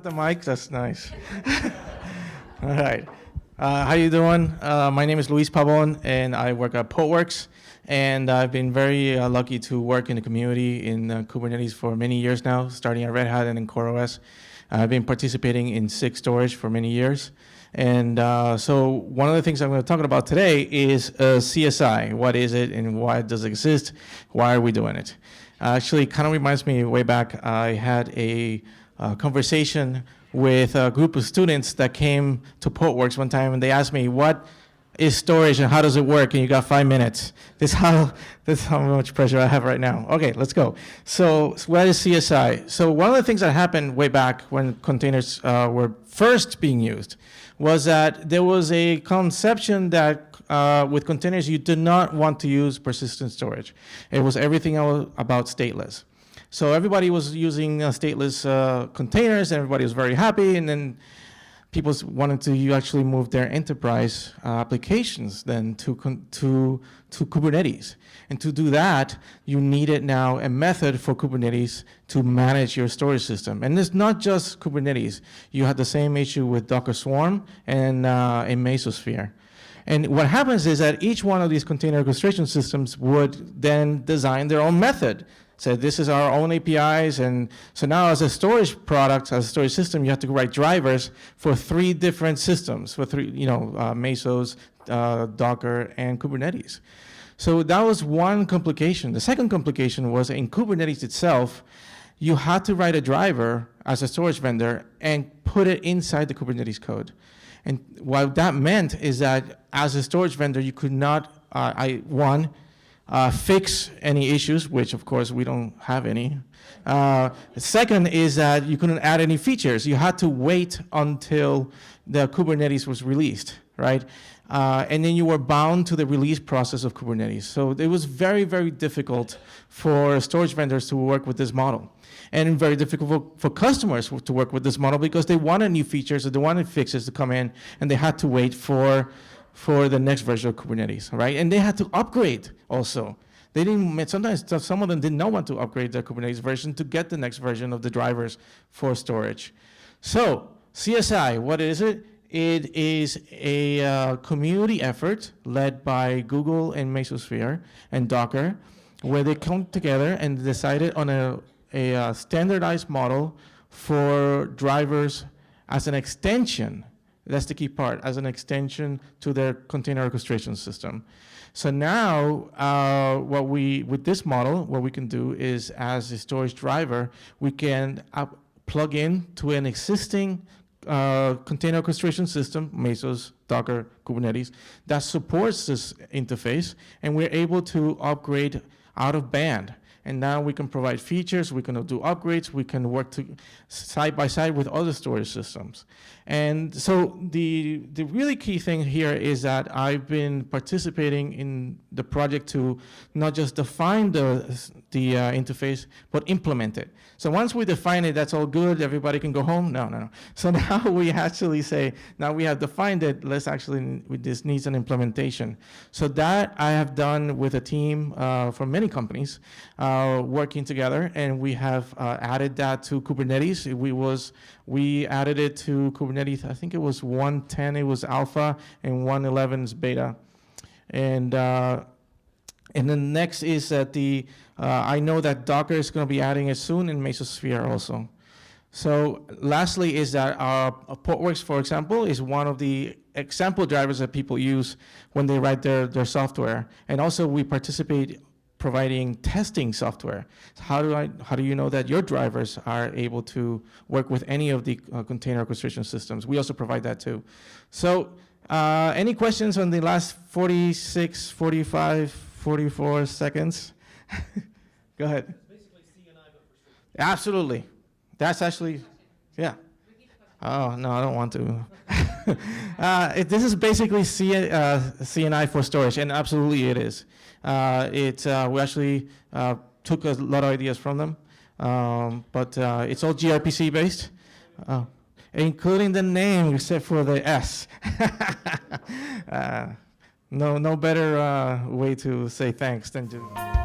got the mic. That's nice. All right. How you doing? My name is Luis Pabon, and I work at Portworx. And I've been very lucky to work in the community in Kubernetes for many years now, starting at Red Hat and in CoreOS. I've been participating in SIG storage for many years. And so one of the things I'm going to talk about today is CSI. What is it and why does it exist? Why are we doing it? Actually, it kind of reminds me way back, I had a conversation with a group of students that came to Portworx one time, and they asked me, what is storage and how does it work? And you got 5 minutes. This is how much pressure I have right now. Okay, let's go. So what is CSI? So one of the things that happened way back when containers were first being used was that there was a conception that with containers, you did not want to use persistent storage. It was everything else about stateless. So everybody was using stateless containers, and everybody was very happy, and then people wanted to actually move their enterprise applications then to Kubernetes. And to do that, you needed now a method for Kubernetes to manage your storage system. And it's not just Kubernetes. You had the same issue with Docker Swarm and in Mesosphere. And what happens is that each one of these container orchestration systems would then design their own method. So this is our own APIs, and so now as a storage product, as a storage system, you have to write drivers for 3 different systems, for 3, Mesos, Docker, and Kubernetes. So that was one complication. The second complication was in Kubernetes itself, you had to write a driver as a storage vendor and put it inside the Kubernetes code. And what that meant is that as a storage vendor, you could not, fix any issues, which of course we don't have any. Second is that you couldn't add any features. You had to wait until the Kubernetes was released, right? And then you were bound to the release process of Kubernetes. So it was very, very difficult for storage vendors to work with this model. And very difficult for customers to work with this model because they wanted new features, or they wanted fixes to come in, and they had to wait for the next version of Kubernetes, right? And they had to upgrade also. They didn't, sometimes some of them did not want to upgrade their Kubernetes version to get the next version of the drivers for storage. So CSI, what is it? It is a community effort led by Google and Mesosphere and Docker, where they come together and decided on a standardized model for drivers as an extension. That's the key part, as an extension to their container orchestration system. So now, with this model, what we can do is, as a storage driver, we can plug in to an existing container orchestration system, Mesos, Docker, Kubernetes, that supports this interface, and we're able to upgrade out of band. And now we can provide features, we can do upgrades, we can work side by side with other storage systems. And so the really key thing here is that I've been participating in the project to not just define the interface, but implement it. So once we define it, that's all good, everybody can go home? No. So now we actually say, now we have defined it, this needs an implementation. So that I have done with a team from many companies working together, and we have added that to Kubernetes. We added it to Kubernetes, I think it was 1.10, it was alpha, and 1.11 is beta. And then next is that I know that Docker is going to be adding it soon, and Mesosphere also. So lastly is that Portworx, for example, is one of the example drivers that people use when they write their software. And also we participate providing testing software. So how do you know that your drivers are able to work with any of the container orchestration systems? We also provide that too. So any questions on the last 46, 45, 44 seconds? Go ahead. It's basically CNI, but for storage. Absolutely. That's actually, yeah. Oh, no, I don't want to. This is basically CNI for storage, and absolutely it is. We actually took a lot of ideas from them, but it's all gRPC based, including the name except for the S. No better way to say thanks than to.